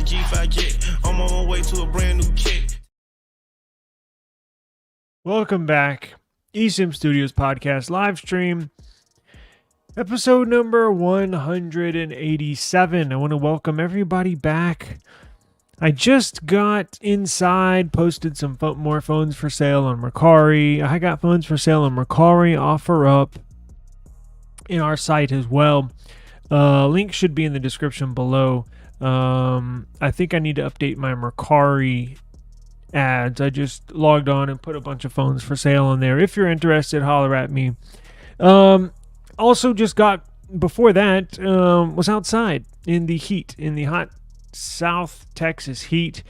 G5 jet. I'm on my way to a brand new kit. Welcome back. eSIM Studios Podcast Livestream. Episode number 187. I want to welcome everybody back. I just got inside, posted some more phones for sale on Mercari. I got phones for sale on Mercari, OfferUp, in our site as well. Link should be in the description below. I think I need to update my Mercari ads. I just logged on and put a bunch of phones for sale on there. If you're interested, holler at me. Also just got, before that, was outside in the heat, in the hot South Texas heat.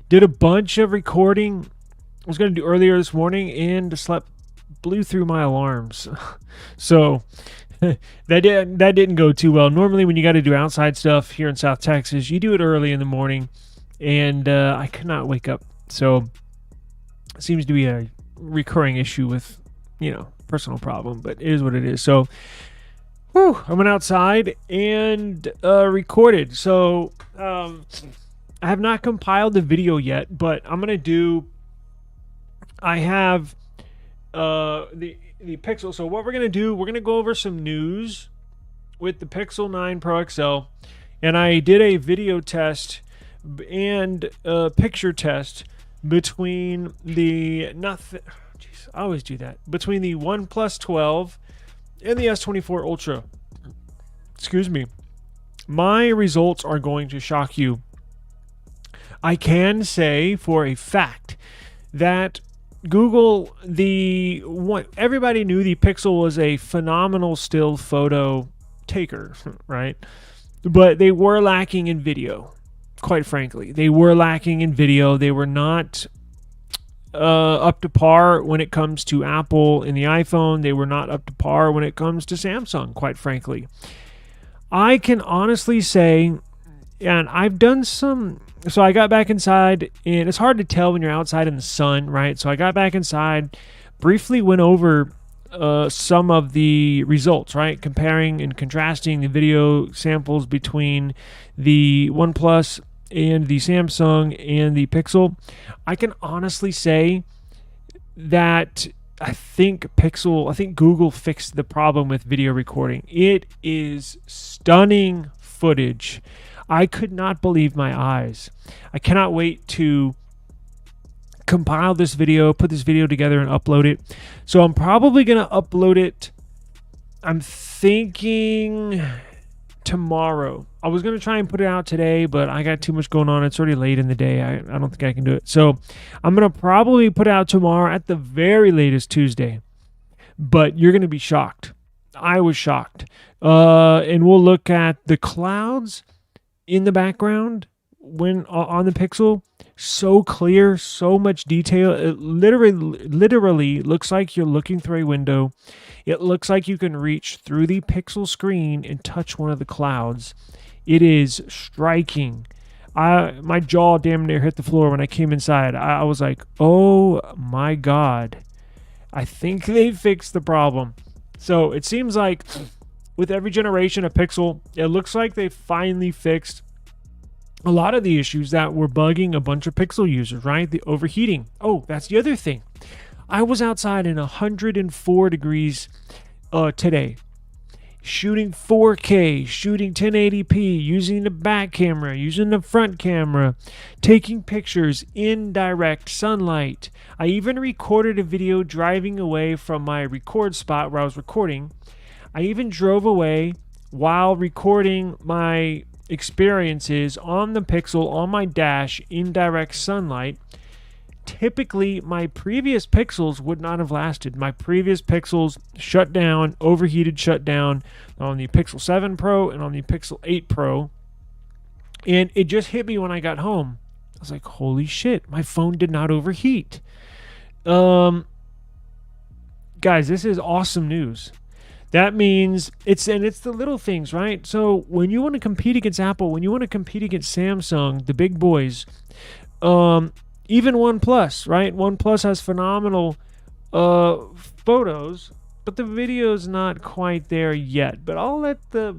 Did a bunch of recording. I was going to do earlier this morning and blew through my alarms. So that didn't go too well. Normally when you got to do outside stuff here in South Texas, you do it early in the morning, and I could not wake up. So it seems to be a recurring issue with, personal problem, but it is what it is. So I went outside and recorded. So I have not compiled the video yet, but I'm going to do, I have the Pixel. So what we're going to do, we're going to go over some news with the Pixel 9 Pro XL. And I did a video test and a picture test between the, I always do that, between the OnePlus 12 and the S23 Ultra. Excuse me. My results are going to shock you. I can say for a fact that Google, everybody knew the Pixel was a phenomenal still photo taker, right? But they were lacking in video, quite frankly. They were lacking in video. They were not up to par when it comes to Apple and the iPhone. They were not up to par when it comes to Samsung, quite frankly. I can honestly say, and I've done some, so I got back inside, and it's hard to tell when you're outside in the sun, right? So I got back inside, briefly went over some of the results, right? Comparing and contrasting the video samples between the OnePlus and the Samsung and the Pixel. I can honestly say that I think Google fixed the problem with video recording. It is stunning footage. I could not believe my eyes. I cannot wait to compile this video, put this video together, and upload it. So I'm probably going to upload it, I'm thinking, tomorrow. I was going to try and put it out today, but I got too much going on. It's already late in the day. I don't think I can do it. So I'm going to probably put it out tomorrow, at the very latest Tuesday. But you're going to be shocked. I was shocked. And we'll look at the clouds in the background when on the Pixel. So clear, so much detail. It literally looks like you're looking through a window. It looks like you can reach through the Pixel screen and touch one of the clouds. It is striking. My jaw damn near hit the floor when I came inside. I was like, oh my God. I think they fixed the problem. So it seems like with every generation of Pixel, it looks like they finally fixed a lot of the issues that were bugging a bunch of Pixel users, right? The overheating. Oh, that's the other thing. I was outside in 104 degrees today, shooting 4K, shooting 1080p, using the back camera, using the front camera, taking pictures in direct sunlight. I even recorded a video driving away from my record spot where I was recording. I even drove away while recording my experiences on the Pixel on my dash in direct sunlight. Typically, my previous Pixels would not have lasted. My previous Pixels shut down, overheated, shut down on the Pixel 7 Pro and on the Pixel 8 Pro. And it just hit me when I got home. I was like, holy shit, my phone did not overheat. Guys, this is awesome news. That means it's the little things, right? So when you want to compete against Apple, when you want to compete against Samsung, the big boys, even OnePlus, right? OnePlus has phenomenal photos, but the video's not quite there yet. But I'll let the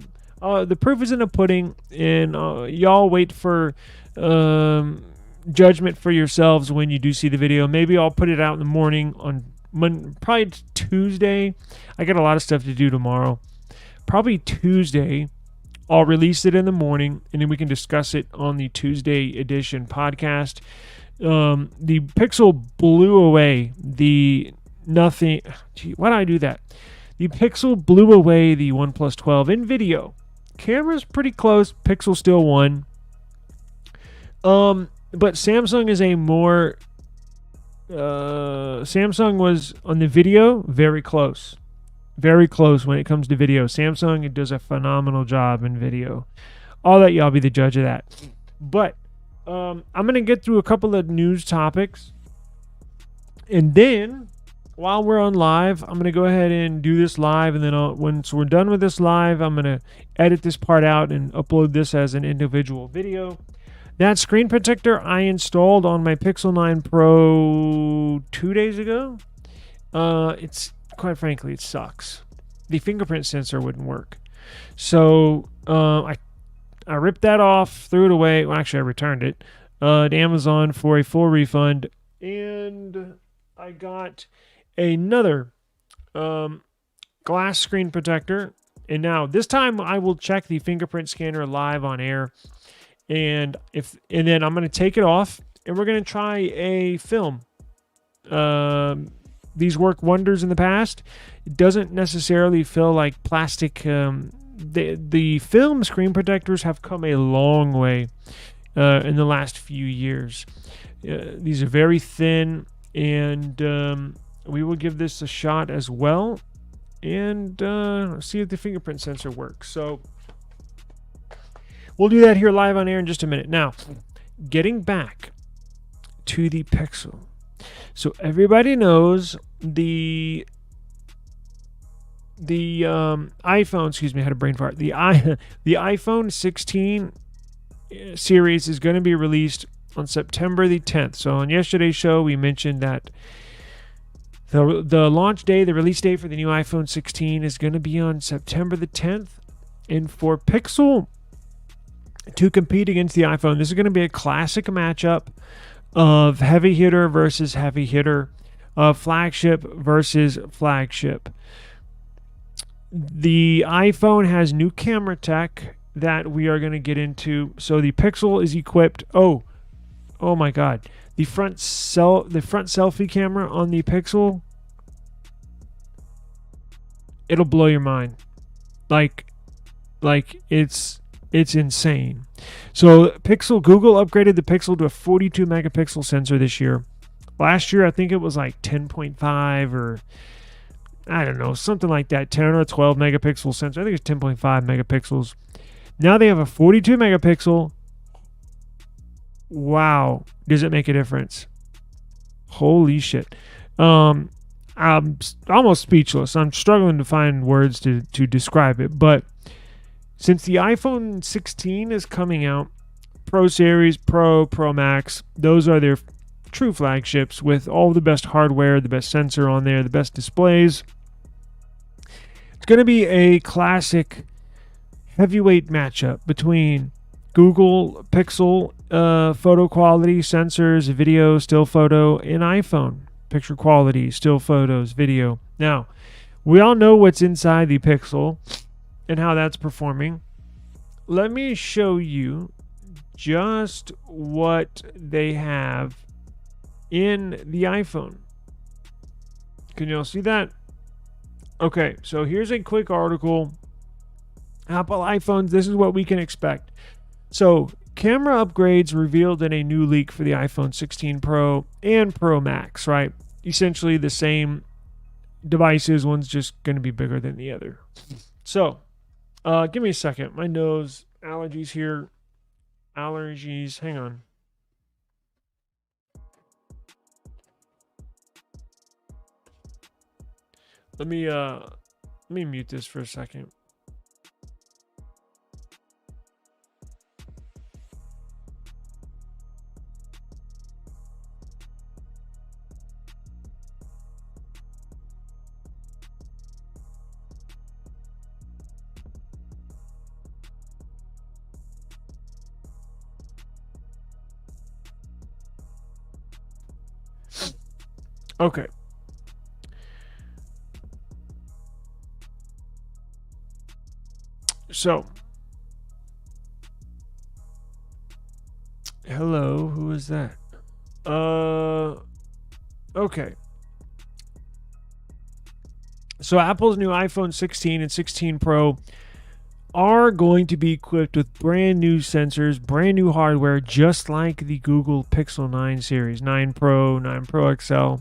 proof is in the pudding, and y'all wait for judgment for yourselves when you do see the video. Maybe I'll put it out in the morning on probably Tuesday. I got a lot of stuff to do tomorrow. Probably Tuesday, I'll release it in the morning, and then we can discuss it on the Tuesday edition podcast. The Pixel blew away the nothing. Gee, why did I do that? The Pixel blew away the OnePlus 12 in video. Camera's pretty close. Pixel still won. But Samsung is a more... Samsung was on the video very close. Very close when it comes to video. Samsung, it does a phenomenal job in video. I'll let y'all be the judge of that. But I'm going to get through a couple of news topics. And then, while we're on live, I'm going to go ahead and do this live. And then once we're done with this live, I'm going to edit this part out and upload this as an individual video. That screen protector I installed on my Pixel 9 Pro 2 days ago. It's quite frankly, it sucks. The fingerprint sensor wouldn't work. So I ripped that off, threw it away. Well, actually, I returned it to Amazon for a full refund. And I got another glass screen protector. And now, this time, I will check the fingerprint scanner live on air. And then I'm going to take it off, and we're going to try a film. These work wonders in the past. It doesn't necessarily feel like plastic. The film screen protectors have come a long way in the last few years. These are very thin, and we will give this a shot as well, and see if the fingerprint sensor works. So we'll do that here live on air in just a minute. Now, getting back to the Pixel. So everybody knows the iPhone, excuse me, I had a brain fart. The iPhone 16 series is going to be released on September the 10th. So on yesterday's show, we mentioned that the launch day, the release date for the new iPhone 16 is going to be on September the 10th. And for Pixel to compete against the iPhone, this is going to be a classic matchup of heavy hitter versus heavy hitter, of flagship versus flagship. The iPhone has new camera tech that we are going to get into. So the Pixel is equipped. Oh my God! The front selfie camera on the Pixel, it'll blow your mind. Like it's insane. So Google upgraded the Pixel to a 42 megapixel sensor this year. Last year, I think it was like 10.5 or I don't know, something like that, 10 or 12 megapixel sensor. I think it's 10.5 megapixels. Now they have a 42 megapixel. Wow, does it make a difference? Holy shit. I'm almost speechless. I'm struggling to find words to describe it, but since the iPhone 16 is coming out, Pro Series, Pro Max, those are their true flagships with all the best hardware, the best sensor on there, the best displays. It's going to be a classic heavyweight matchup between Google Pixel photo quality, sensors, video, still photo, and iPhone picture quality, still photos, video. Now, we all know what's inside the Pixel and how that's performing. Let me show you just what they have in the iPhone. Can you all see that? Okay, so here's a quick article. Apple iPhones, this is what we can expect. So, camera upgrades revealed in a new leak for the iPhone 16 Pro and Pro Max, right? Essentially the same devices, one's just going to be bigger than the other. So, give me a second. My nose, allergies here. Allergies, hang on. Let me mute this for a second. Okay. So, hello, who is that? Okay. So Apple's new iPhone 16 and 16 Pro are going to be equipped with brand new sensors, brand new hardware, just like the Google Pixel 9 series, 9 Pro, 9 Pro XL.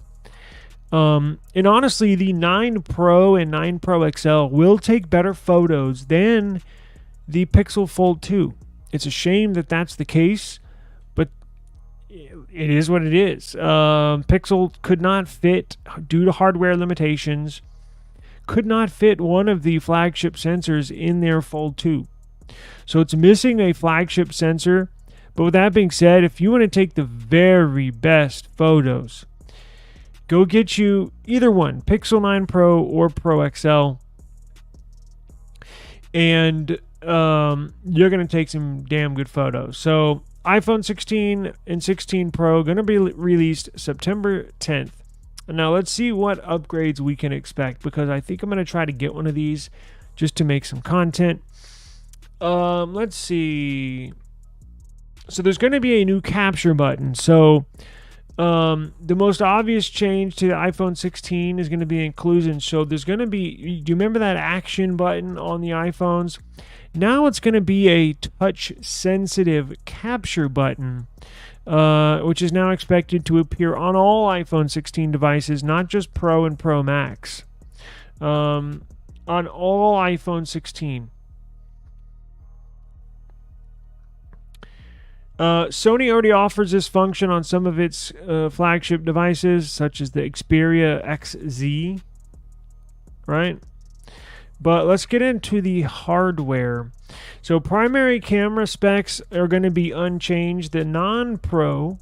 And honestly, the 9 Pro and 9 Pro XL will take better photos than the Pixel Fold 2. It's a shame that that's the case, but it is what it is. Pixel could not fit, due to hardware limitations, could not fit one of the flagship sensors in their Fold 2. So it's missing a flagship sensor. But with that being said, if you want to take the very best photos, go get you either one, Pixel 9 Pro or Pro XL. And you're going to take some damn good photos. So iPhone 16 and 16 Pro going to be released September 10th. Now let's see what upgrades we can expect, because I think I'm going to try to get one of these just to make some content. Let's see. So there's going to be a new capture button. So the most obvious change to the iPhone 16 is going to be inclusion. So there's going to be, do you remember that action button on the iPhones? Now it's going to be a touch-sensitive capture button, which is now expected to appear on all iPhone 16 devices, not just Pro and Pro Max. On all iPhone 16. Sony already offers this function on some of its flagship devices, such as the Xperia XZ, right? But let's get into the hardware. So primary camera specs are going to be unchanged. The non-Pro,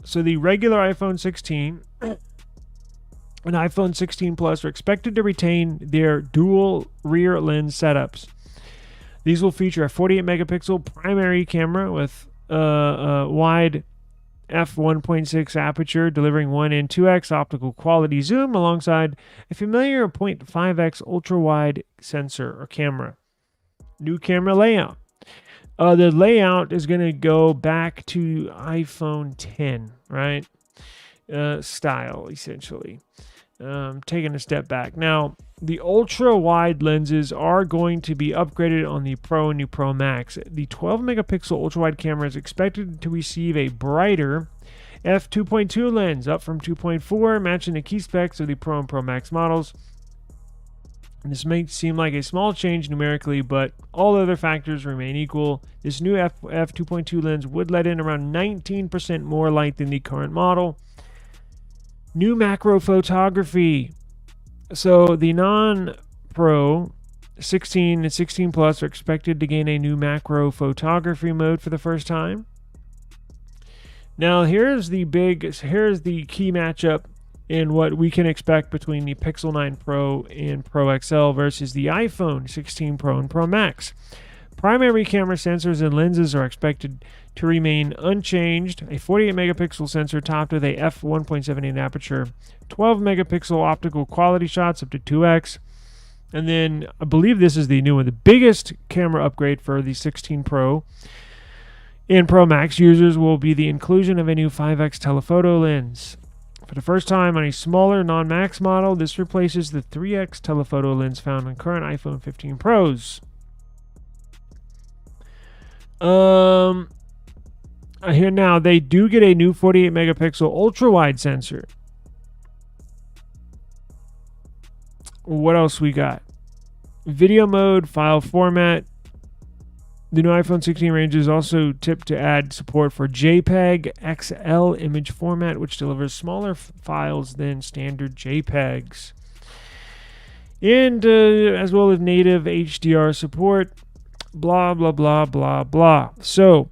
so the regular iPhone 16 and iPhone 16 Plus are expected to retain their dual rear lens setups. These will feature a 48 megapixel primary camera with wide f1.6 aperture, delivering 1 and 2x optical quality zoom alongside a familiar 0.5x ultra-wide sensor or camera. New camera layout. The layout is going to go back to iPhone 10, right? Style, essentially. Taking a step back. Now, the ultra-wide lenses are going to be upgraded on the Pro and new Pro Max. The 12-megapixel ultra-wide camera is expected to receive a brighter f2.2 lens, up from 2.4, matching the key specs of the Pro and Pro Max models. And this may seem like a small change numerically, but all other factors remain equal. This new f2.2 lens would let in around 19% more light than the current model. New macro photography. So the non-Pro 16 and 16 Plus are expected to gain a new macro photography mode for the first time. Now here's the key matchup in what we can expect between the Pixel 9 Pro and Pro XL versus the iPhone 16 Pro and Pro Max. Primary camera sensors and lenses are expected to remain unchanged. A 48 megapixel sensor topped with a f1.78 aperture, 12 megapixel optical quality shots up to 2x. And then I believe this is the new one. The biggest camera upgrade for the 16 Pro and Pro Max users will be the inclusion of a new 5x telephoto lens. For the first time on a smaller non-Max model, this replaces the 3x telephoto lens found on current iPhone 15 Pros. Here now, they do get a new 48 megapixel ultra-wide sensor. What else we got? Video mode, file format. The new iPhone 16 range is also tipped to add support for JPEG XL image format, which delivers smaller files than standard JPEGs. And as well as native HDR support. Blah, blah, blah, blah, blah. So,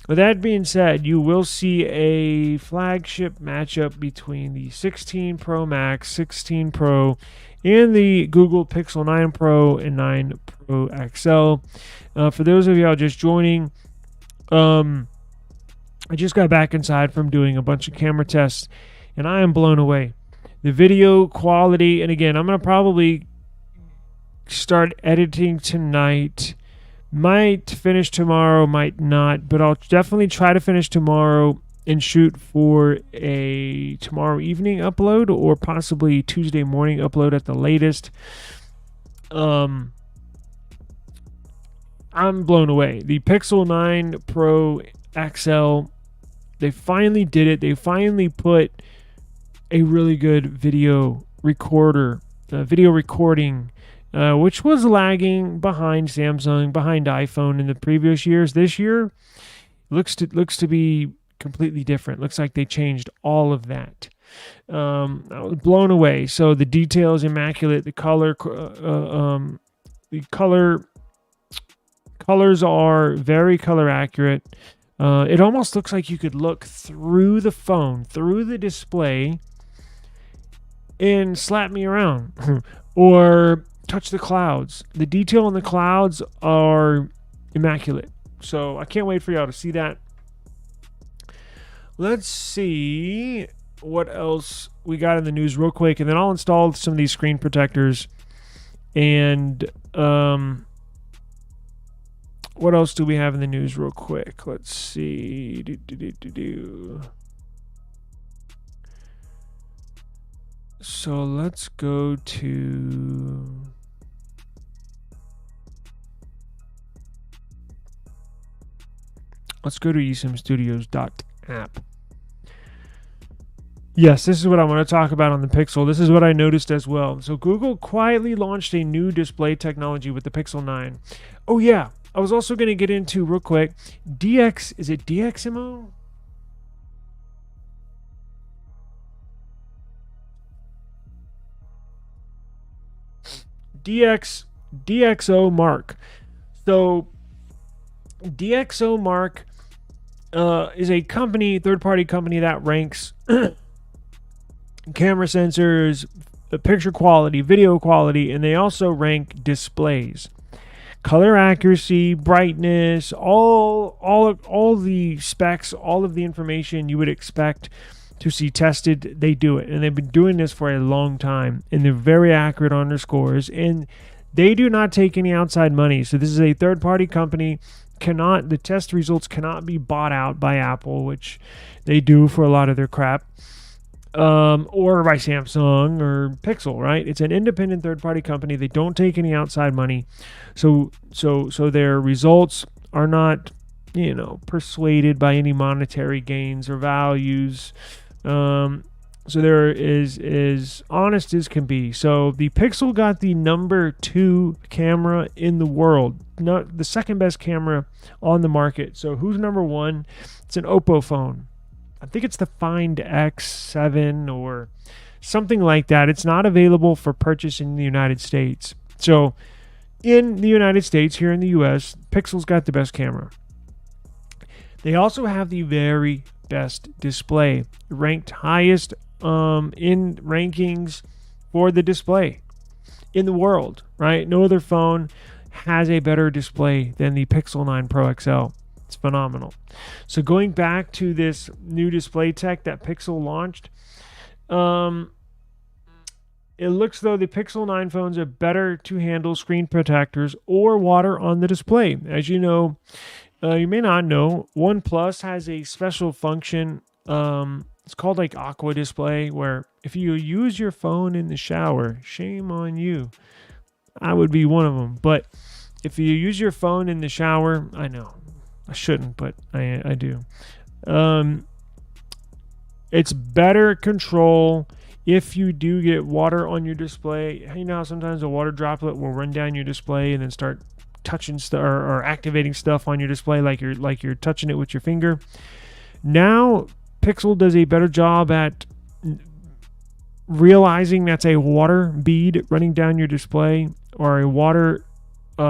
with that being said, you will see a flagship matchup between the 16 Pro Max, 16 Pro, and the Google Pixel 9 Pro and 9 Pro XL. For those of y'all just joining, I just got back inside from doing a bunch of camera tests, and I am blown away. The video quality, and again, I'm going to probably start editing tonight. Might finish tomorrow, might not, but I'll definitely try to finish tomorrow and shoot for a tomorrow evening upload or possibly Tuesday morning upload at the latest. I'm blown away. The Pixel 9 Pro XL, they finally did it. They finally put a really good video recording, which was lagging behind Samsung, behind iPhone in the previous years. This year looks to be completely different. Looks like they changed all of that. I was blown away. So the detail is immaculate. The colors are very color accurate. It almost looks like you could look through the phone, through the display, and slap me around or touch the clouds. The detail in the clouds are immaculate. So I can't wait for y'all to see that. Let's see what else we got in the news real quick, and then I'll install some of these screen protectors. And what else do we have in the news real quick? Let's see. So let's go to eSIMstudios.app. Yes, this is what I want to talk about on the Pixel. This is what I noticed as well. So Google quietly launched a new display technology with the Pixel 9. Oh yeah, I was also going to get into real quick. Is it DxMO? DxO Mark. So DxO Mark is a company, third-party company that ranks camera sensors, picture quality, video quality, and they also rank displays, color accuracy, brightness, all the specs, all of the information you would expect to see tested. They do it, and they've been doing this for a long time, and they're very accurate on their scores, and they do not take any outside money. So this is a third-party company. The test results cannot be bought out by Apple, which they do for a lot of their crap, or by Samsung or Pixel, right? It's an independent third-party company. They don't take any outside money, so their results are not, persuaded by any monetary gains or values. So they're as honest as can be. So the Pixel got the number 2 camera in the world, not the second best camera on the market. So who's number 1? It's an Oppo phone. I think it's the Find X7 or something like that. It's not available for purchase in the United States. So in the United States, here in the US, Pixel's got the best camera. They also have the very best display, ranked highest in rankings for the display in the world, right? No other phone has a better display than the Pixel 9 Pro XL. It's phenomenal. So going back to this new display tech that Pixel launched, it looks though the Pixel 9 phones are better to handle screen protectors or water on the display. As you know, you may not know, OnePlus has a special function. It's called like Aqua Display, where if you use your phone in the shower, shame on you. I would be one of them. But if you use your phone in the shower, I know I shouldn't, but I do. It's better control if you do get water on your display. You know how sometimes a water droplet will run down your display and then start touching stuff or activating stuff on your display like you're touching it with your finger. Now Pixel does a better job at realizing that's a water bead running down your display or a water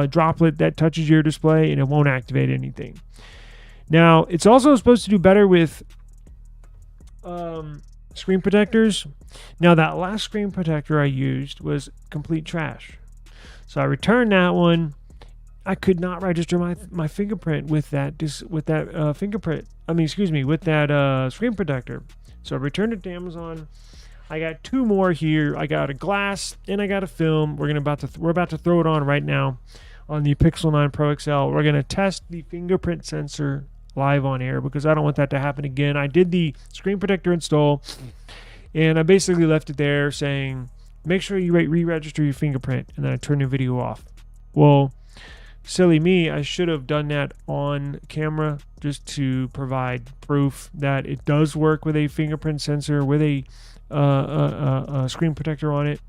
droplet that touches your display, and it won't activate anything. Now it's also supposed to do better with screen protectors. Now that last screen protector I used was complete trash, so I returned that one. I could not register my fingerprint with that screen protector. So I returned it to Amazon. I got 2 more here. I got a glass and I got a film. We're about to throw it on right now on the Pixel 9 Pro XL. We're gonna test the fingerprint sensor live on air because I don't want that to happen again. I did the screen protector install, and I basically left it there saying, make sure you re-register your fingerprint, and then I turned the video off. Well, silly me, I should have done that on camera just to provide proof that it does work with a fingerprint sensor with a screen protector on it,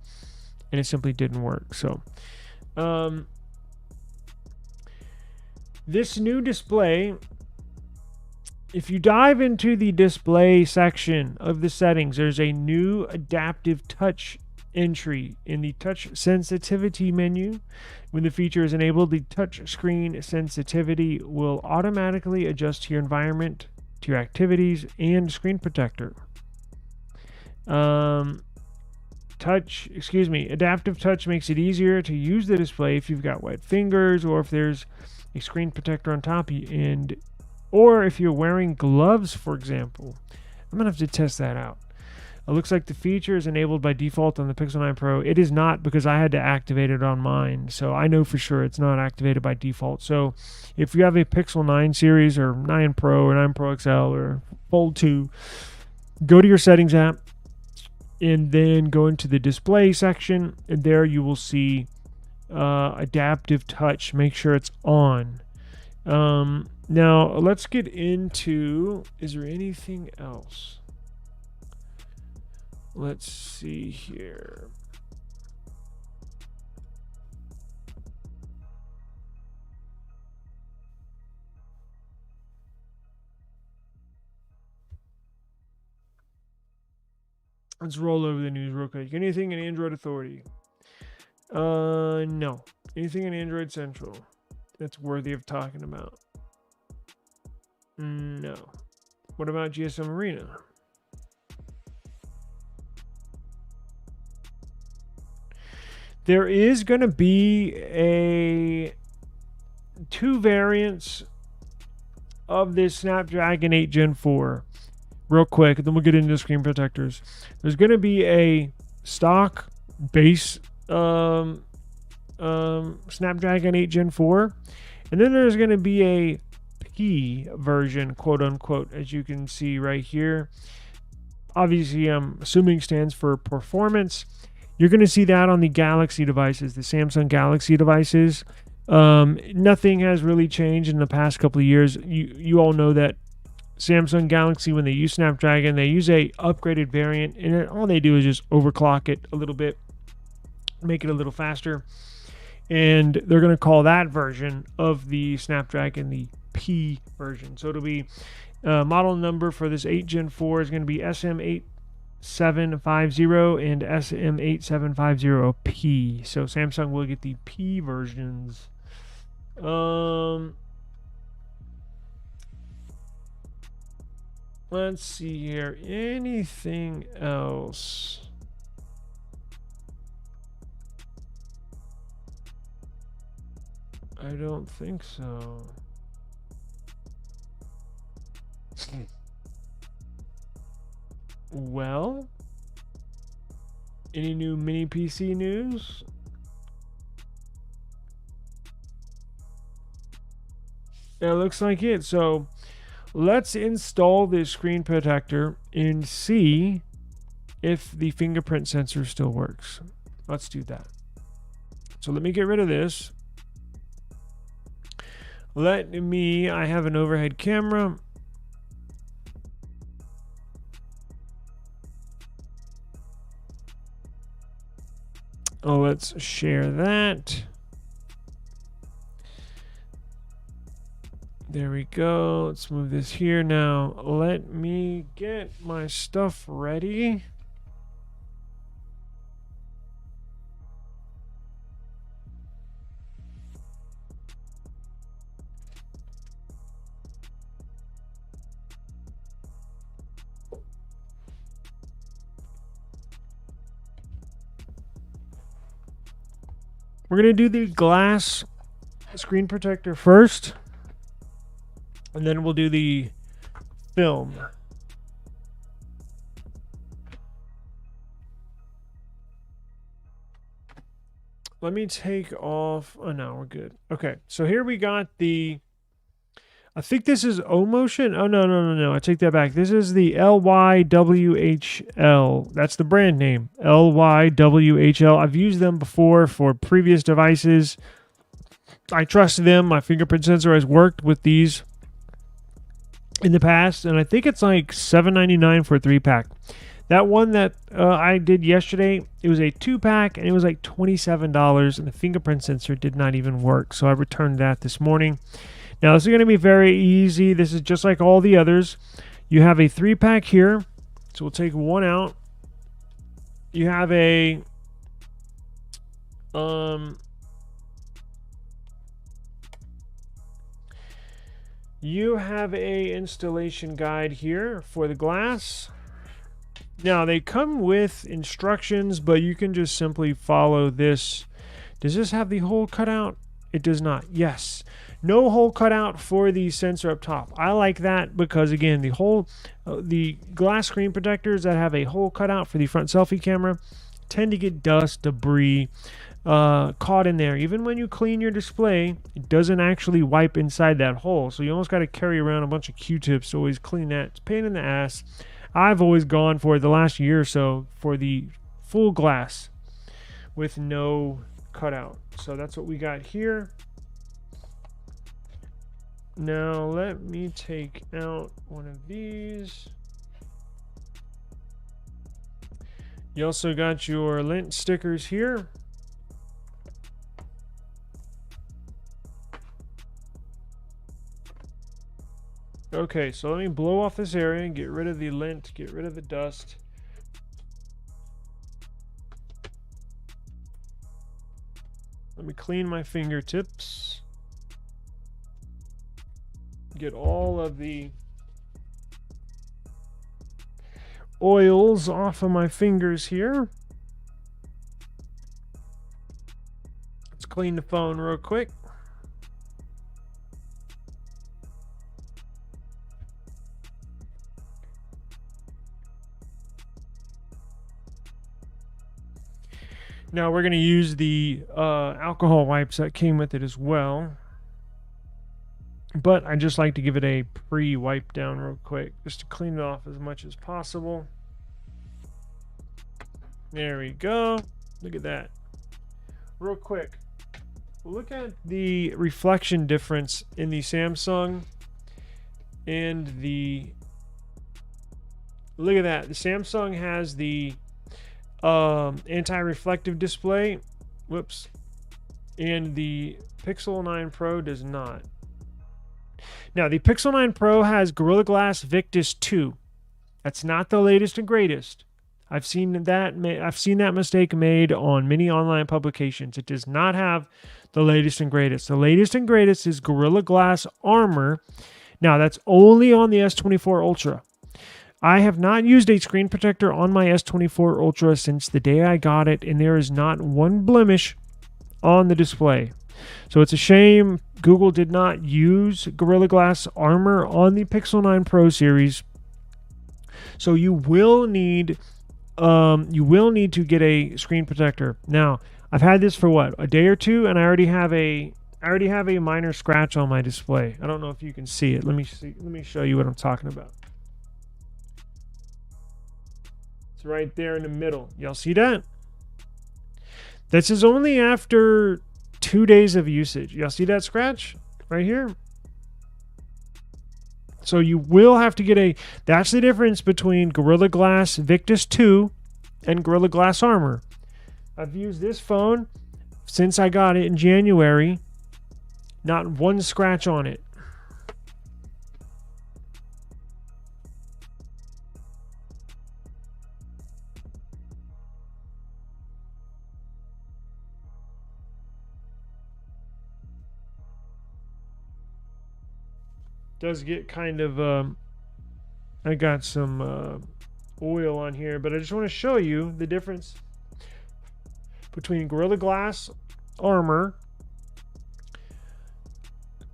and it simply didn't work. So this new display, if you dive into the display section of the settings, there's a new adaptive touch entry in the touch sensitivity menu. When the feature is enabled, the touch screen sensitivity will automatically adjust to your environment, to your activities, and screen protector. Adaptive touch makes it easier to use the display if you've got wet fingers, or if there's a screen protector on top of you, or if you're wearing gloves, for example. I'm gonna have to test that out. It looks like the feature is enabled by default on the Pixel 9 Pro. It is not, because I had to activate it on mine, so I know for sure it's not activated by default. So if you have a Pixel 9 series or 9 Pro or 9 Pro XL or Fold 2, go to your settings app and then go into the display section, and there you will see adaptive touch. Make sure it's on. Now let's get into, is there anything else? Let's see here. Let's roll over the news real quick. Anything in Android Authority? No. Anything in Android Central that's worthy of talking about? No. What about GSM Arena? There is going to be 2 variants of this Snapdragon 8 Gen 4. Real quick, and then we'll get into the screen protectors. There's going to be a stock base Snapdragon 8 Gen 4, and then there's going to be a P version, quote unquote, as you can see right here. Obviously, I'm assuming stands for performance. You're going to see that on the Galaxy devices, the Samsung Galaxy devices. Nothing has really changed in the past couple of years. You all know that Samsung Galaxy, when they use Snapdragon, they use a upgraded variant, and all they do is just overclock it a little bit, make it a little faster, and they're going to call that version of the Snapdragon the P version. So it'll be model number for this 8 Gen 4 is going to be SM8750 and SM8750P. So Samsung will get the P versions. Let's see here. Anything else? I don't think so. Well, any new mini PC news? It looks like it. So let's install this screen protector and see if the fingerprint sensor still works. Let's do that. So let me get rid of this. I have an overhead camera. Oh, let's share that. There we go. Let's move this here now. Let me get my stuff ready. We're going to do the glass screen protector first, and then we'll do the film. let me take off. Oh, no, we're good. Okay, so here we got the, I think this is O Motion. Oh, no. I take that back. This is the LYWHL. That's the brand name, LYWHL. I've used them before for previous devices. I trust them. My fingerprint sensor has worked with these in the past, and I think it's like $7.99 for a 3-pack. That one that I did yesterday, it was a 2-pack, and it was like $27, and the fingerprint sensor did not even work, so I returned that this morning. Now, this is going to be very easy. This is just like all the others. You have a 3-pack here, so we'll take one out. You have a installation guide here for the glass. Now, they come with instructions, but you can just simply follow this. Does this have the hole cut out? It does not. Yes. No hole cut out for the sensor up top. I like that because, again, the glass screen protectors that have a hole cut out for the front selfie camera tend to get dust, debris caught in there. Even when you clean your display, it doesn't actually wipe inside that hole. So you almost got to carry around a bunch of Q-tips to always clean that. It's a pain in the ass. I've always gone for the last year or so for the full glass with no cutout. So that's what we got here. Now let me take out one of these. You also got your lint stickers here. Okay, so let me blow off this area and get rid of the lint, get rid of the dust. Let me clean my fingertips. Get all of the oils off of my fingers here. Let's clean the phone real quick. Now we're going to use the alcohol wipes that came with it as well. But I just like to give it a pre-wipe down real quick, just to clean it off as much as possible. There we go. Look at that. Real quick, look at the reflection difference in the Samsung and the... Look at that. The Samsung has the anti-reflective display. Whoops. And the Pixel 9 Pro does not. Now, the Pixel 9 Pro has Gorilla Glass Victus 2. That's not the latest and greatest. I've seen that mistake made on many online publications. It does not have the latest and greatest. The latest and greatest is Gorilla Glass Armor. Now, that's only on the S24 Ultra. I have not used a screen protector on my S24 Ultra since the day I got it, and there is not one blemish on the display. So it's a shame Google did not use Gorilla Glass Armor on the Pixel 9 Pro series. So you will need to get a screen protector. Now, I've had this for what, a day or two, and I already have a minor scratch on my display. I don't know if you can see it. Let me show you what I'm talking about. It's right there in the middle. Y'all see that? This is only after 2 days of usage. Y'all see that scratch right here? So you will have to get that's the difference between Gorilla Glass Victus 2 and Gorilla Glass Armor. I've used this phone since I got it in January. Not one scratch on it. Does get kind of I got some oil on here, but I just want to show you the difference between Gorilla Glass Armor,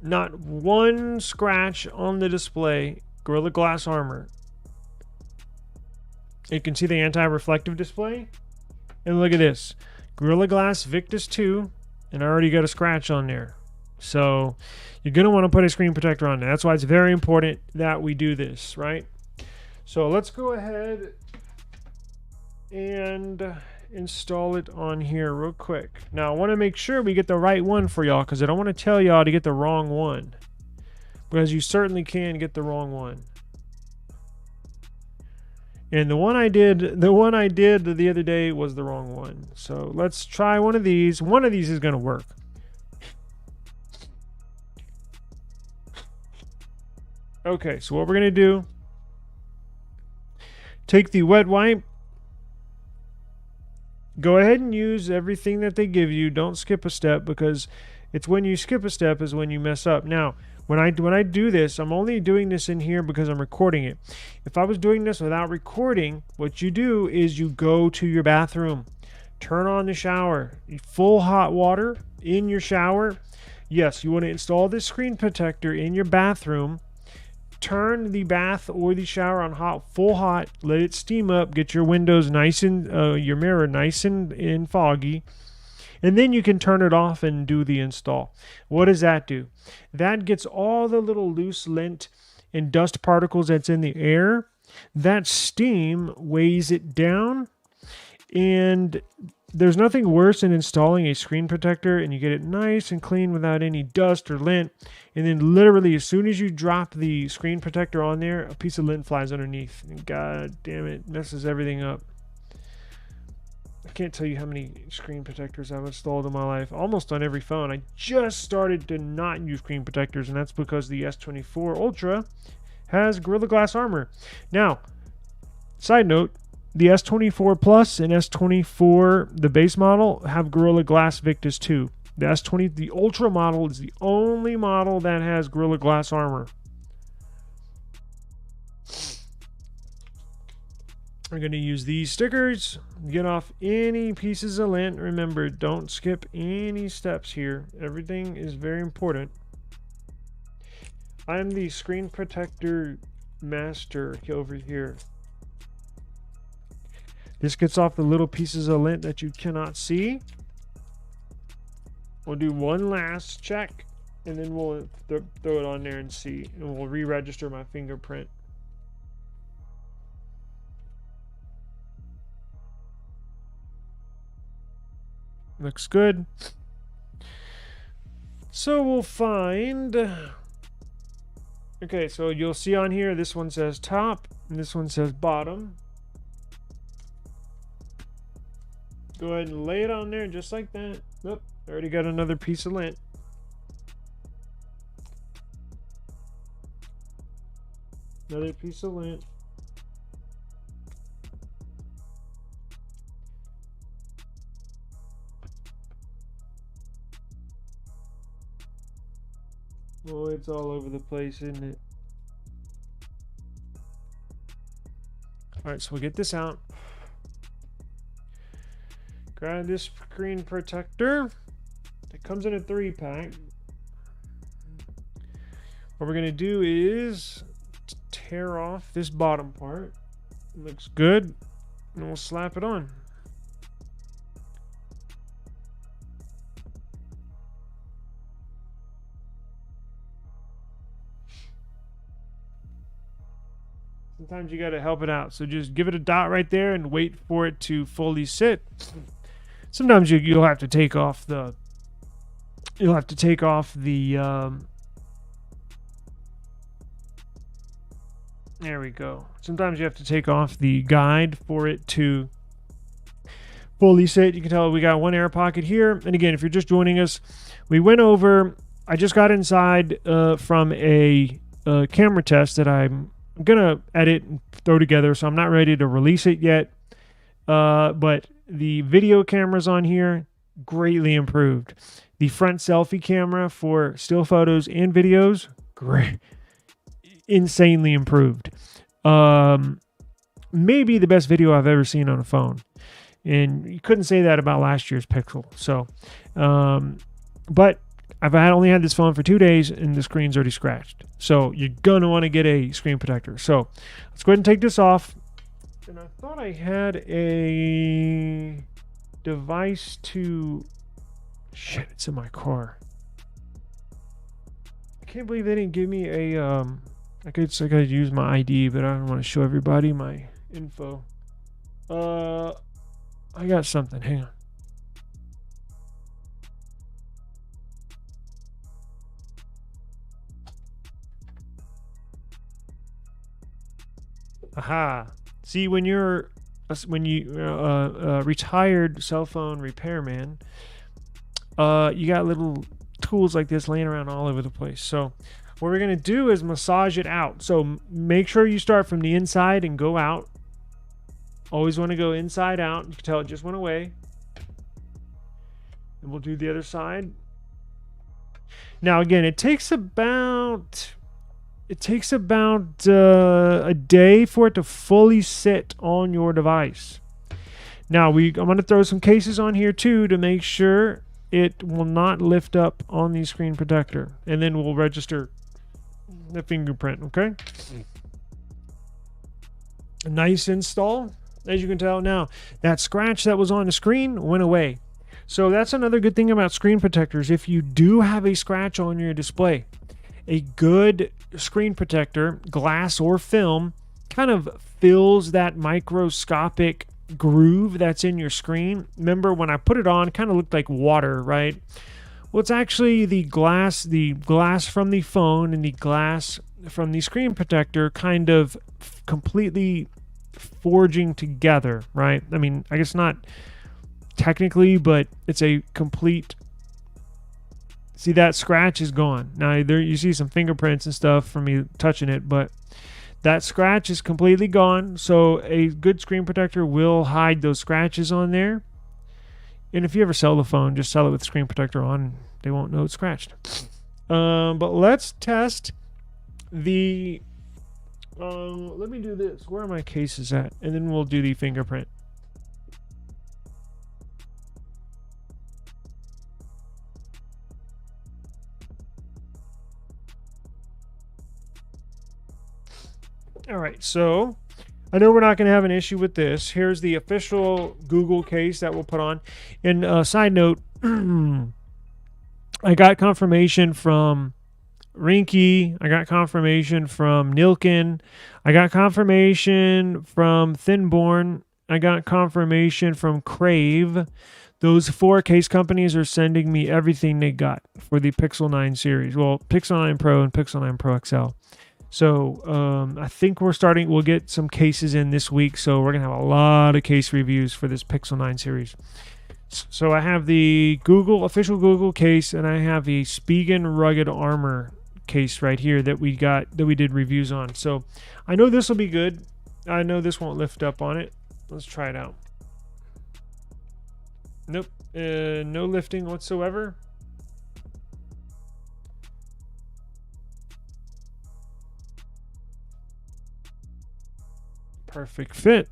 not one scratch on the display, Gorilla Glass Armor. You can see the anti-reflective display, and look at this, Gorilla Glass Victus 2, and I already got a scratch on there. So you're going to want to put a screen protector on there. That's why it's very important that we do this, right? So let's go ahead and install it on here real quick. Now I want to make sure we get the right one for y'all, because I don't want to tell y'all to get the wrong one, because you certainly can get the wrong one. And the one I did the other day was the wrong one. So let's try one of these. One of these is going to work. Okay, so what we're going to do, take the wet wipe. Go ahead and use everything that they give you. Don't skip a step, because it's when you skip a step is when you mess up. Now, when I do this, I'm only doing this in here because I'm recording it. If I was doing this without recording, what you do is you go to your bathroom, turn on the shower, full hot water in your shower. Yes, you want to install this screen protector in your bathroom. Turn the bath or the shower on full hot, let it steam up, get your windows nice and your mirror nice and foggy, and then you can turn it off and do the install. What does that do? That gets all the little loose lint and dust particles that's in the air. That steam weighs it down, and there's nothing worse than installing a screen protector and you get it nice and clean without any dust or lint, and then literally as soon as you drop the screen protector on there, a piece of lint flies underneath, and god damn it, messes everything up. I can't tell you how many screen protectors I've installed in my life, almost on every phone. I just started to not use screen protectors, and that's because the S23 Ultra has Gorilla Glass armor. Now, side note, the S24 Plus and S24, the base model, have Gorilla Glass Victus 2. The Ultra model is the only model that has Gorilla Glass armor. We're going to use these stickers, get off any pieces of lint. Remember, don't skip any steps here. Everything is very important. I'm the screen protector master over here. This gets off the little pieces of lint that you cannot see. We'll do one last check, and then we'll throw it on there and see, and we'll re-register my fingerprint. Looks good. So we'll find... Okay, so you'll see on here, this one says top, and this one says bottom. Go ahead and lay it on there just like that. Oop, I already got another piece of lint. Another piece of lint. Oh, it's all over the place, isn't it? Alright, so we'll get this out. Grab this screen protector. It comes in a 3-pack. What we're going to do is tear off this bottom part. It looks good. And we'll slap it on. Sometimes you got to help it out. So just give it a dot right there and wait for it to fully sit. Sometimes you'll have to take off the there we go. Sometimes you have to take off the guide for it to fully sit. You can tell we got one air pocket here. And again, if you're just joining us, we went over, I just got inside from a camera test that I'm gonna edit and throw together, so I'm not ready to release it yet. But the video cameras on here greatly improved. The front selfie camera for still photos and videos, great, insanely improved. Maybe the best video I've ever seen on a phone, and you couldn't say that about last year's Pixel. So, but I've only had this phone for 2 days, and the screen's already scratched. So you're gonna want to get a screen protector. So let's go ahead and take this off. And I thought I had a device to... Shit, it's in my car. I can't believe they didn't give me a... I could use my ID, but I don't want to show everybody my info. I got something. Hang on. Aha. See, when you retired cell phone repairman, you got little tools like this laying around all over the place. So what we're going to do is massage it out. So make sure you start from the inside and go out. Always want to go inside out. You can tell it just went away. And we'll do the other side. Now again, it takes about a day for it to fully sit on your device. Now I'm going to throw some cases on here too to make sure it will not lift up on the screen protector, and then we'll register the fingerprint. Okay, a nice install, as you can tell. Now that scratch that was on the screen went away. So that's another good thing about screen protectors. If you do have a scratch on your display, a good screen protector, glass or film, kind of fills that microscopic groove that's in your screen. Remember when I put it on, it kind of looked like water, right? Well, it's actually the glass from the phone and the glass from the screen protector kind of completely forging together, right? I mean, I guess not technically, but it's a complete... See, that scratch is gone. Now, there you see some fingerprints and stuff from me touching it, but that scratch is completely gone. So a good screen protector will hide those scratches on there. And if you ever sell the phone, just sell it with screen protector on. They won't know it's scratched. But let's test the... let me do this. Where are my cases at? And then we'll do the fingerprint. All right, so I know we're not going to have an issue with this. Here's the official Google case that we'll put on. And side note, I got confirmation from Rinky. I got confirmation from Nilkin. I got confirmation from Thinborn. I got confirmation from Crave. Those 4 case companies are sending me everything they got for the Pixel 9 series. Well, Pixel 9 Pro and Pixel 9 Pro XL. So I think we'll get some cases in this week. So we're going to have a lot of case reviews for this Pixel 9 series. So I have the official Google case, and I have the Spigen Rugged Armor case right here that we did reviews on. So I know this will be good. I know this won't lift up on it. Let's try it out. Nope. No lifting whatsoever. Perfect fit.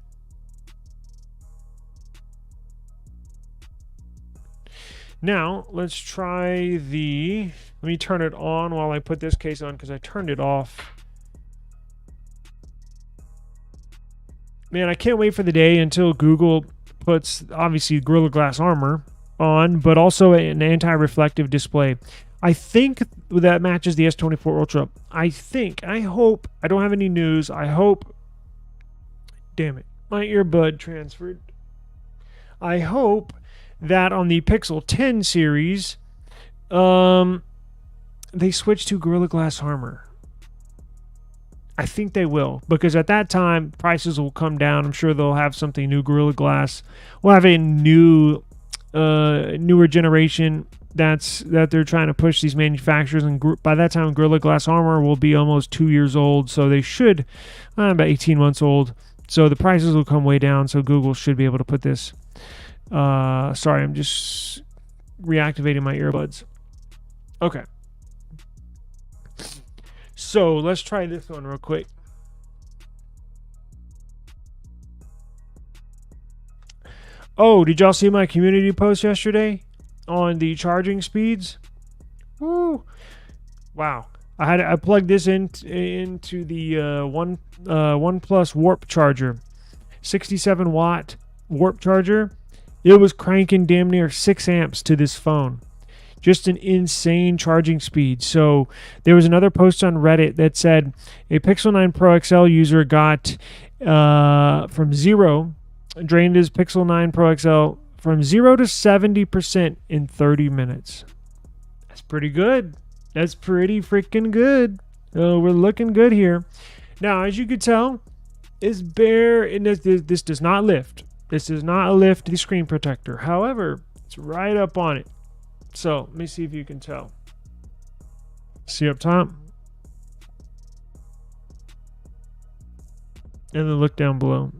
Now, let's try let me turn it on while I put this case on because I turned it off. Man, I can't wait for the day until Google puts, obviously, Gorilla Glass Armor on, but also an anti-reflective display. I think that matches the S24 Ultra. I hope, I don't have any news. I hope, damn it, my earbud transferred. I hope that on the Pixel 10 series, they switch to Gorilla Glass Armor. I think they will, because at that time, prices will come down. I'm sure they'll have something new. Gorilla Glass will have a newer generation that they're trying to push, these manufacturers, and by that time, Gorilla Glass Armor will be almost 2 years old, so they should, about 18 months old. So the prices will come way down, so Google should be able to put this. Sorry, I'm just reactivating my earbuds. Okay. So let's try this one real quick. Oh, did y'all see my community post yesterday on the charging speeds? Woo! Wow. I plugged this into the OnePlus Warp charger, 67 watt Warp charger, It was cranking damn near 6 amps to this phone. Just an insane charging speed. So there was another post on Reddit that said a Pixel 9 Pro XL user got from zero, drained his Pixel 9 Pro XL from 0 to 70% in 30 minutes. That's pretty good. That's pretty freaking good. We're looking good here. Now, as you could tell, it's bare, and this does not lift. This does not lift the screen protector. However, it's right up on it. So let me see if you can tell. See up top? And then look down below.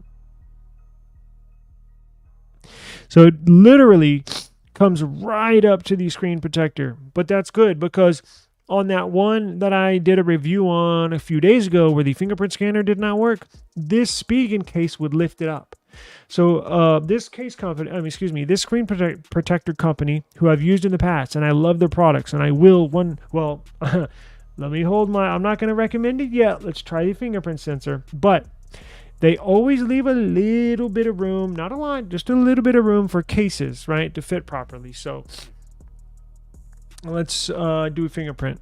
So it literally comes right up to the screen protector. But that's good, because on that one that I did a review on a few days ago where the fingerprint scanner did not work, this spigen case would lift it up. So this this screen protector company, who I've used in the past, and I love their products, and I will let me I'm not going to recommend it yet. Let's try the fingerprint sensor. But they always leave a little bit of room, not a lot, just a little bit of room for cases, right, to fit properly. So let's do a fingerprint.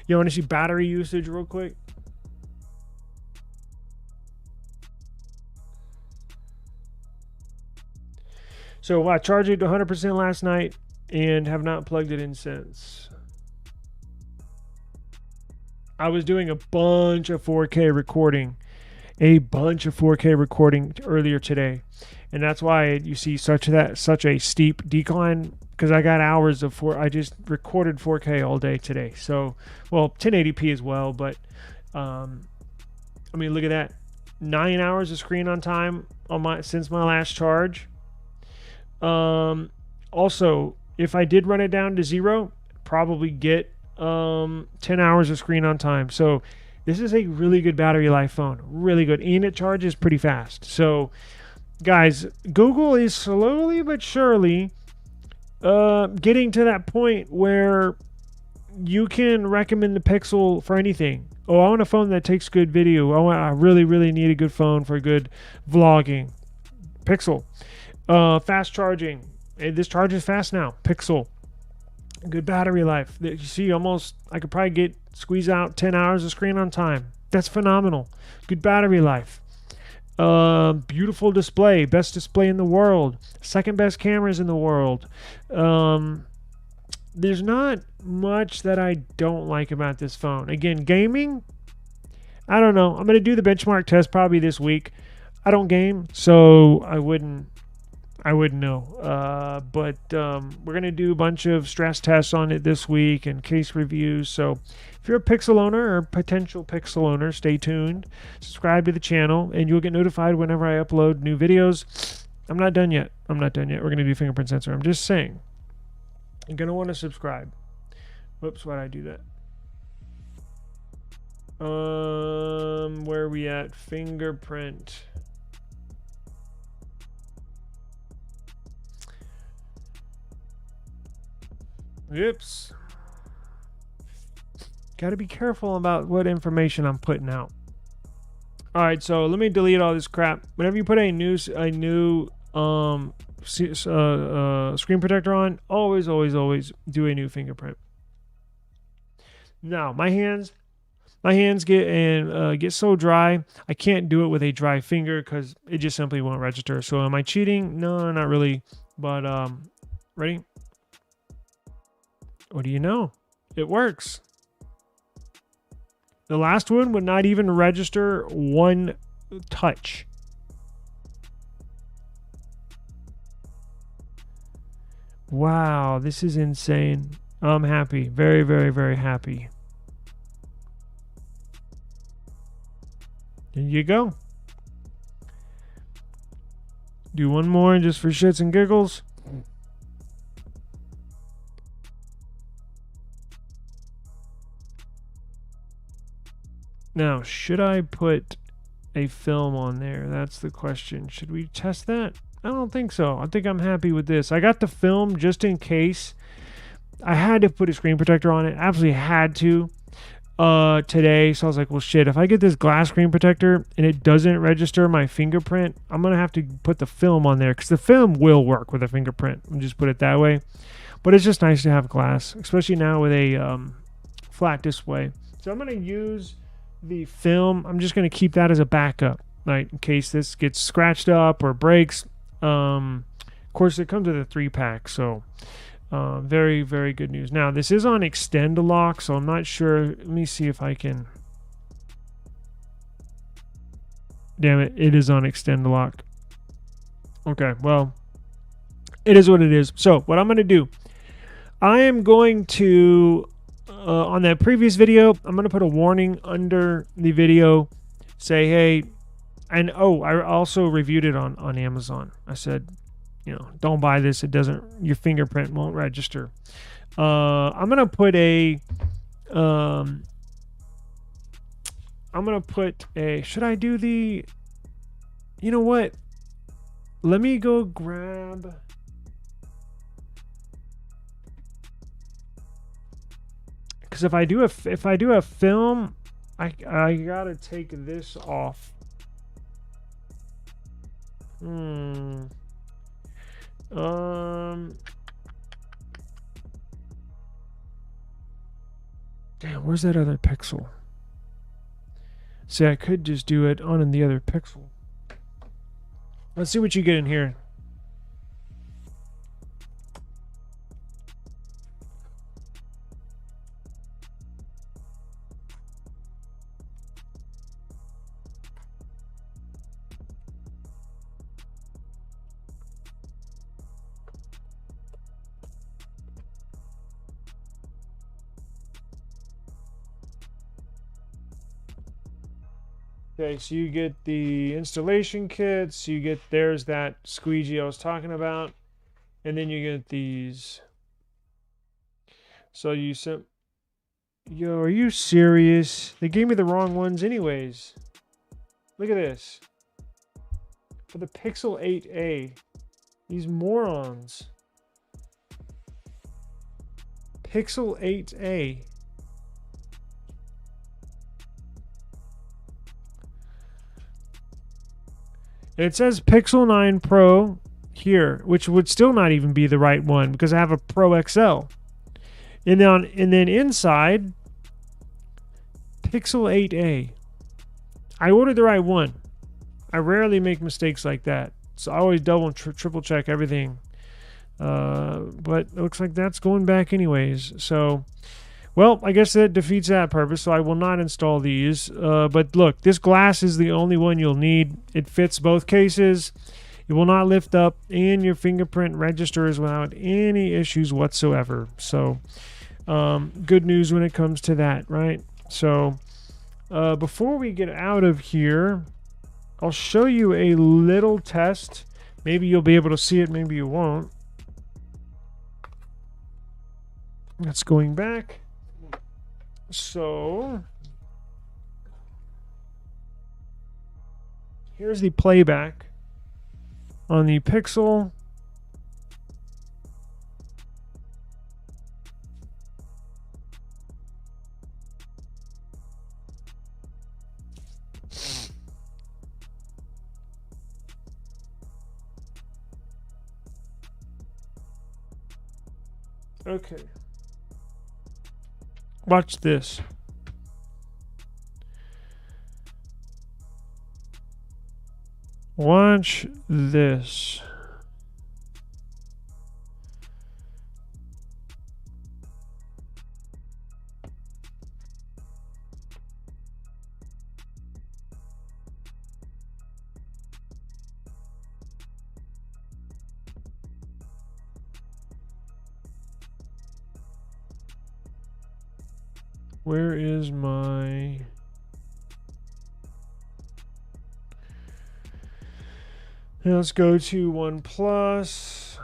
You want to see battery usage real quick? So I charged it to 100% last night and have not plugged it in since. I was doing a bunch of 4K recording, earlier today. And that's why you see such a steep decline, because I got hours of I just recorded 4K all day today. So, well, 1080p as well, but I mean, look at that. 9 hours of screen on time since my last charge. Also, if I did run it down to 0, probably get 10 hours of screen on time. So this is a really good battery life phone, really good, and it charges pretty fast. So guys, Google is slowly but surely getting to that point where you can recommend the Pixel for anything. Oh, I want a phone that takes good video. I really need a good phone for good vlogging. Pixel. Fast charging. This charges fast now. Pixel. Good battery life. You see, I could probably squeeze out 10 hours of screen on time. That's phenomenal. Good battery life. Beautiful display. Best display in the world. Second best cameras in the world. There's not much that I don't like about this phone. Again, gaming, I don't know. I'm going to do the benchmark test probably this week. I don't game, so I wouldn't know. But we're going to do a bunch of stress tests on it this week and case reviews. So if you're a Pixel owner or potential Pixel owner, stay tuned. Subscribe to the channel, and you'll get notified whenever I upload new videos. I'm not done yet. We're going to do fingerprint sensor. I'm just saying. You're going to want to subscribe. Whoops, why did I do that? Where are we at? Fingerprint. Oops. Got to be careful about what information I'm putting out. All right, so let me delete all this crap. Whenever you put a new screen protector on, always do a new fingerprint. Now, my hands get so dry, I can't do it with a dry finger because it just simply won't register. So am I cheating? No, not really. But ready? What do you know? It works. The last one would not even register one touch. Wow, this is insane. I'm happy. Very happy. There you go. Do one more just for shits and giggles. Now, should I put a film on there? That's the question. Should we test that? I don't think so. I think I'm happy with this. I got the film just in case. I had to put a screen protector on it. Absolutely had to. today. So I was like, well, shit, if I get this glass screen protector and it doesn't register my fingerprint, I'm going to have to put the film on there, because the film will work with a fingerprint. I'll just put it that way. But it's just nice to have glass, especially now with a flat display. So I'm going to use the film. I'm just going to keep that as a backup, right, in case this gets scratched up or breaks. Of course, it comes with a 3-pack, so very, very good news. Now, this is on extend lock, so I'm not sure. Let me see if I can. Damn it, it is on extend lock. Okay, well, it is what it is. So what I'm going to do, I am going to, on that previous video, I'm going to put a warning under the video, say, hey, and oh, I also reviewed it on Amazon. I said, you know, don't buy this. It doesn't, your fingerprint won't register. I'm going to put a, should I do the, you know what? Let me go grab, because if I do a film, I gotta take this off. Damn, where's that other pixel? See, I could just do it on the other pixel. Let's see what you get in here. Okay, so you get the installation kits, you get, there's that squeegee I was talking about, and then you get these. So you sent, yo, are you serious? They gave me the wrong ones anyways. Look at this. For the Pixel 8a, these morons. Pixel 8a. It says Pixel 9 Pro here, which would still not even be the right one because I have a Pro XL. And then inside, Pixel 8a. I ordered the right one. I rarely make mistakes like that, so I always double and triple check everything. But it looks like that's going back anyways. So, well, I guess that defeats that purpose, so I will not install these. But look, this glass is the only one you'll need. It fits both cases. It will not lift up, and your fingerprint registers without any issues whatsoever. So, good news when it comes to that, right? So, before we get out of here, I'll show you a little test. Maybe you'll be able to see it, maybe you won't. That's going back. So here's the playback on the Pixel. Okay. Watch this. Watch this. Where is my... Let's go to OnePlus.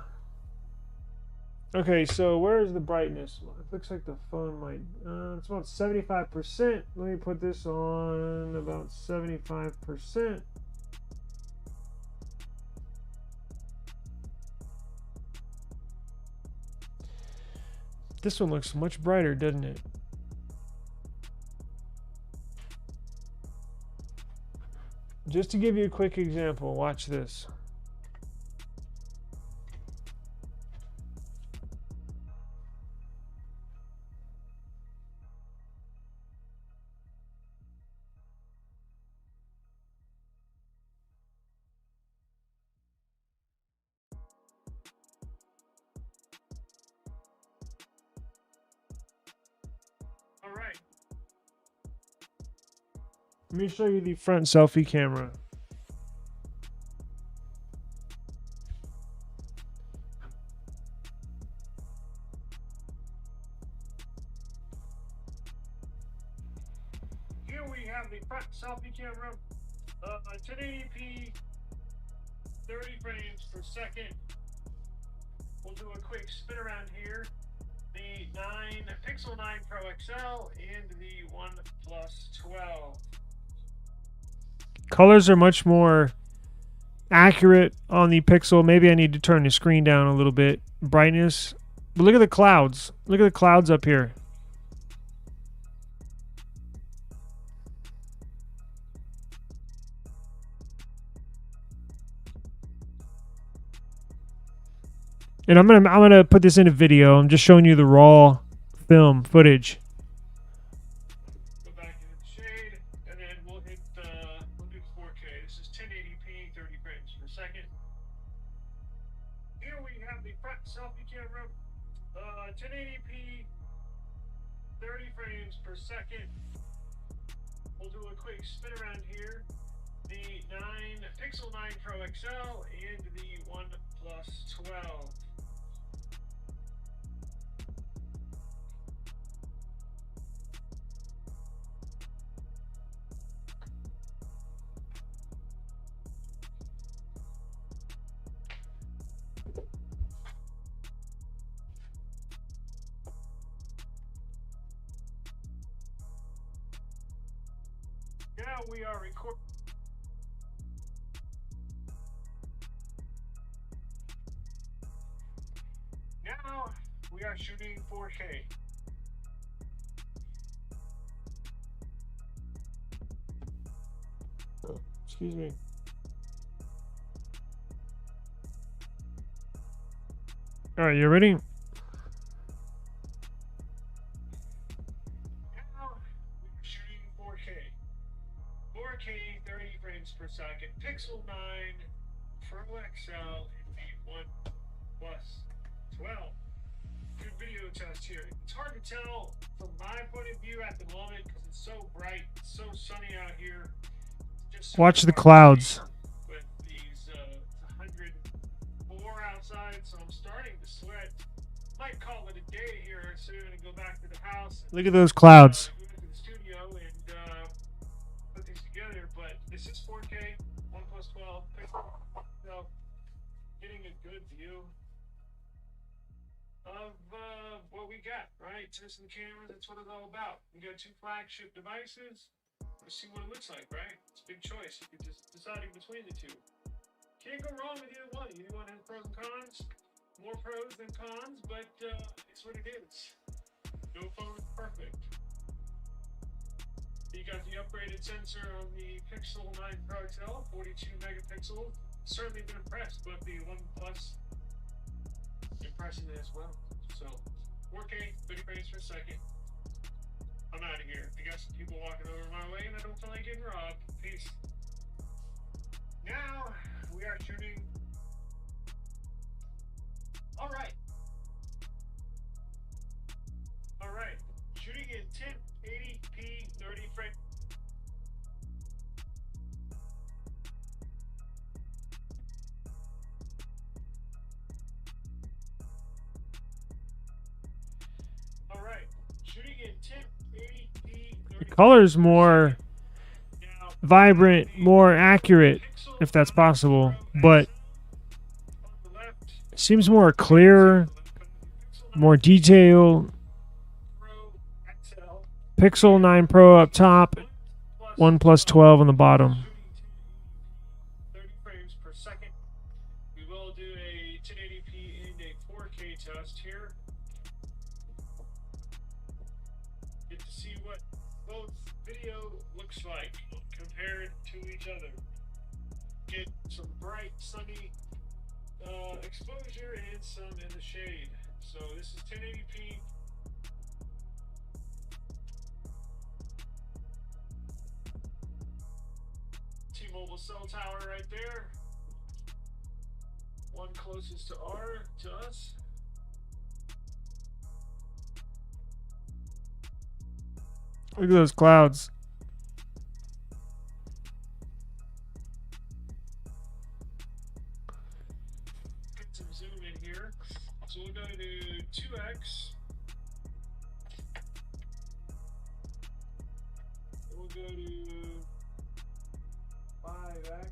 Okay, so where is the brightness? It looks like the phone might... it's about 75%. Let me put this on about 75%. This one looks much brighter, doesn't it? Just to give you a quick example, watch this. All right. Let me show you the front selfie camera. Here we have the front selfie camera, 1080p, 30 frames per second. We'll do a quick spin around here. The Pixel 9 Pro XL and the OnePlus 12. Colors are much more accurate on the Pixel. Maybe I need to turn the screen down a little bit. Brightness. But look at the clouds. Look at the clouds up here. And I'm gonna put this in a video. I'm just showing you the raw film footage. Go back into the shade, and then we'll do 4K. This is 1080p, 30 frames per second. Here we have the front selfie camera, 1080p, 30 frames per second. We'll do a quick spin around here. The Pixel 9 Pro XL and the OnePlus 12. Now we are recording. Now we are shooting 4K. Oh, excuse me. All right, you ready? Now we're shooting 4K. 4K, 30 frames per second. Pixel 9 Pro XL and the OnePlus 12. Good video test here. It's hard to tell from my point of view at the moment because it's so bright, it's so sunny out here. Just so watch the clouds. With these 104 outside, so I'm starting to sweat. Might call it a day here soon and go back to the house. Look at those clouds. Go to the studio and put these together. But this is 4K, OnePlus 12, so getting a good view of what we got, right? Testing the cameras, that's what it's all about. We got two flagship devices. Let's see what it looks like, right? It's a big choice. You can just decide between the two. Can't go wrong with either one. Either one has pros and cons. More pros than cons, but it's what it is. No phone is perfect. You got the upgraded sensor on the Pixel 9 Pro XL, 42 megapixels. Certainly been impressed, but the OnePlus impressing as well. So 4K, 30 frames per second. I'm out of here. I got some people walking over my way and I don't feel like getting robbed. Peace. Now we are shooting. All right. Shooting in 1080p, 30 frames. All right. Shooting in 1080p, 30 the color's more vibrant, more accurate, if that's possible, but it seems more clear, more detailed. Pixel 9 Pro up top, OnePlus 12 on the bottom. 30 frames per second. We will do a 1080p and a 4K test here. Get to see what both video looks like compared to each other. get some bright, sunny exposure and some in the shade. So this is 1080p. T-Mobile cell tower right there. One closest to us. Look at those clouds. Get some zoom in here. So we'll go to 2x. We'll go to 5x.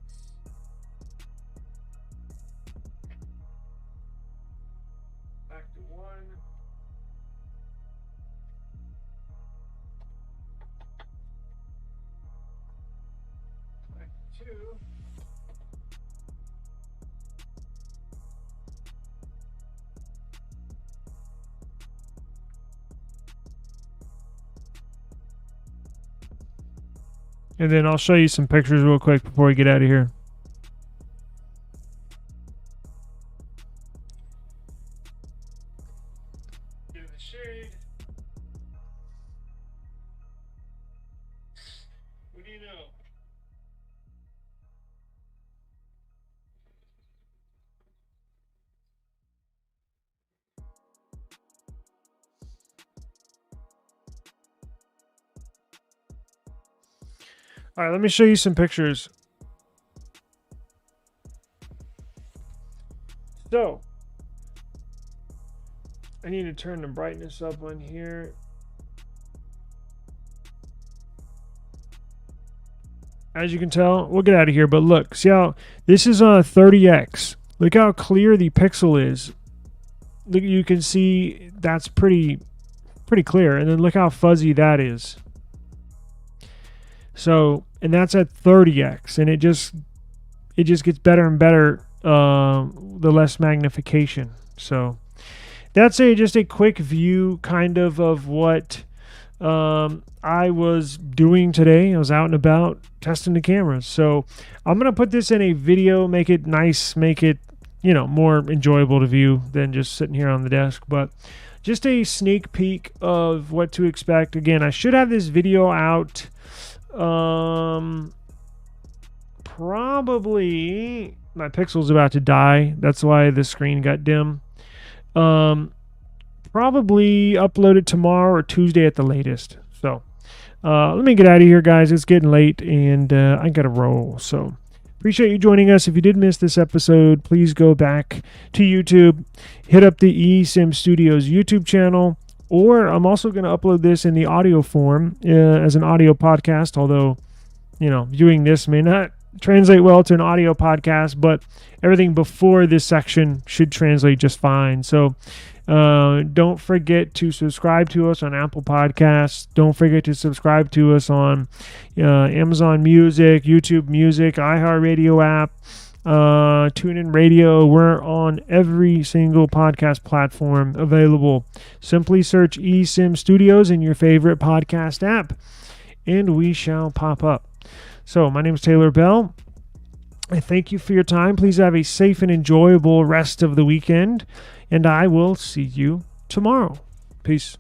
Back to 1. Back to 2. And then I'll show you some pictures real quick before we get out of here. Get in the shade. What do you know? All right, let me show you some pictures. So, I need to turn the brightness up on here. As you can tell, we'll get out of here, but look, see how this is a 30x. Look how clear the pixel is. Look, you can see that's pretty clear, and then look how fuzzy that is. So, and that's at 30x, and it just gets better and better the less magnification. So that's just a quick view kind of what I was doing today. I was out and about testing the cameras. So I'm going to put this in a video, make it nice, make it, more enjoyable to view than just sitting here on the desk. But just a sneak peek of what to expect. Again, I should have this video out probably, my pixel's about to die, that's why the screen got dim. Probably upload it tomorrow or Tuesday at the latest. So let me get out of here, guys. It's getting late and I gotta roll. So appreciate you joining us. If you did miss this episode, please go back to YouTube, hit up the eSIM Studios YouTube channel. Or I'm also going to upload this in the audio form as an audio podcast, although, viewing this may not translate well to an audio podcast, but everything before this section should translate just fine. So don't forget to subscribe to us on Apple Podcasts. Don't forget to subscribe to us on Amazon Music, YouTube Music, iHeartRadio app, TuneIn Radio. We're on every single podcast platform available. Simply search eSIM Studios in your favorite podcast app, and we shall pop up. So my name is Taylor Bell. I thank you for your time. Please have a safe and enjoyable rest of the weekend, and I will see you tomorrow. Peace.